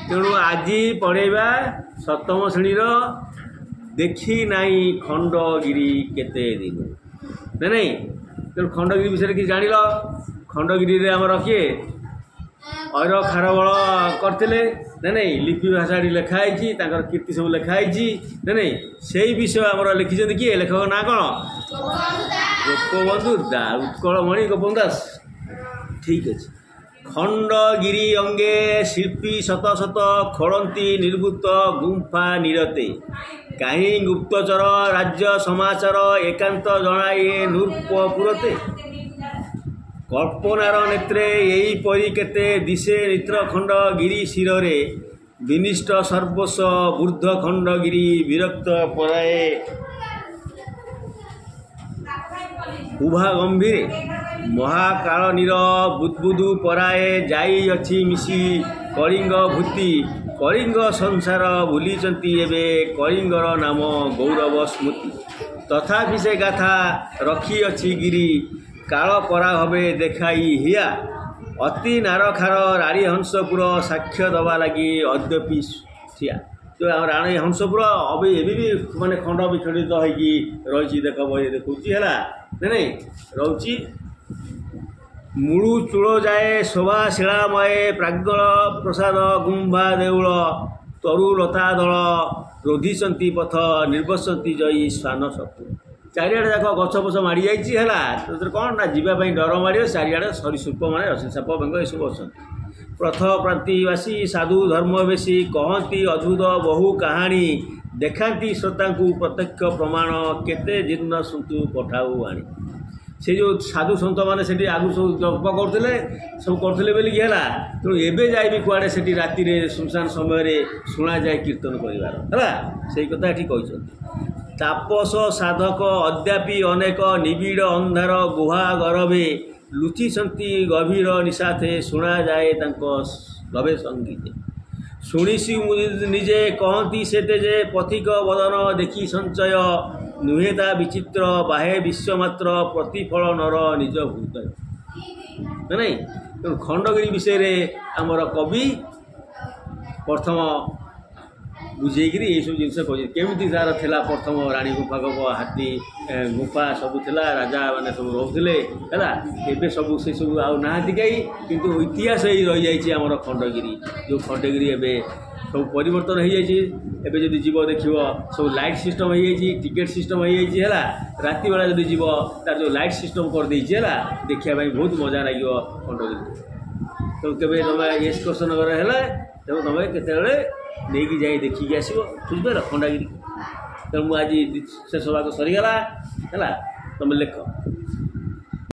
तेणु आज पढ़ेबा सप्तम श्रेणीर देखी नाई खंडगिरी केते दिन ना नहीं। तेणु खंडगिरी विषय कि जान खंडगिरी आमर किए अर खारबल करते ना नहीं लिपि भाषा लिखाई कीर्ति सब लिखाई ना नहीं से विषय आम लिखिं किए लेखक ना कौन गोपबंधु उत्कलमणि गोपबंधु दास ठीक अच्छे। खंडगिरी अंगे शिल्पी शत शत खोलती निर्गुप्त गुंफा निरते कहीं गुप्तचर राज्य समाचार एकांत जनाए नूर्पुरते कल्पनार नेत्रे यही परी केते दिशे नित्र खंडगिरी शिरे विनिष्ट सर्वस्व बूर्ध खंडगिरी विरक्त पराए उभा गंभीर महाकाल नीर बुद्बुदु पराए जाई अच्छी मिशी कलिंग भूति कलिंग संसार भूलिचंती एबे कलिंगर नाम गौरव स्मृति तथापि से गाथा रखी अच्छी गिरी काल परा भावे देखाई हिया अति नारखार राणी हंसपुर साक्ष्य दबा लगी अद्यपि थिया जो राणी हंसपुर अभी एवं भी माने खंड विखंडित होगी रही देख बही देखुची है नहीं रोची मूलू चूल जाए शोभा शिलामय प्राग्गल प्रसाद गुंभा देउल तरुलता दल रोधिशंती पथ निर्वसंती जयी श्वान सपु चारिआडे जाक गछ पछ माड़ी जाइए कौन ना जीवाई डर माड़ चारिआडे सरीसृप मैंने अच्छे साप बेंग ये सब अच्छा प्रथ प्रांतिवासी साधु धर्मवेशी कहती अद्भुत बहु कहानी देखाती श्रोता को प्रत्यक्ष प्रमाण केते जीर्ण सुतु पठाऊ आनी से जो साधु सत मैंने से आगु सब जप करते सब करते बोलिकी है तेणु एवं जाए भी कुआड़े से राति सुनसान समय शुणा जाए कीर्तन करार है से कथा ये कहते तापस साधक अद्यापि अनेक निबिड़ अंधार गुहा गरभे लुचिंती गभीर निशाथे शुणा जाए गभे संगीत शुणीसी निजे कहती से जे पथिक बदन देखी संचय नुहेता विचित्र बाहे विश्वमात्र प्रतिफल नर निज हृदय नहीं। तेणु खंडगिरी विषय आमर कवि प्रथम बुझेकरी ये सब जिनस केमी तार थिला प्रथम राणी गुफा गप हाथी गुफा सब थिला राजा मैंने सब रोले है सब से सब आती कहीं किंतु इतिहास ही रही जाइए आमर खंडगिरी जो खंडगिरी एवं सब परिवर्तन हो जाए जब जीव देख सब लाइट सिस्टम हो टिकेट सिस्टम हो राति बेला जब जीव तार जो लाइट सिस्टम कर देखे देखापी बहुत मजा लगे खंडगिरी तो केवे तुम एक्सकर्सन है तब तुम केत नहीं कि जाए देखिकी आसो बुझिपार खंडगिरी तेणु आज शेष भाग सरीगला है तुम लेख।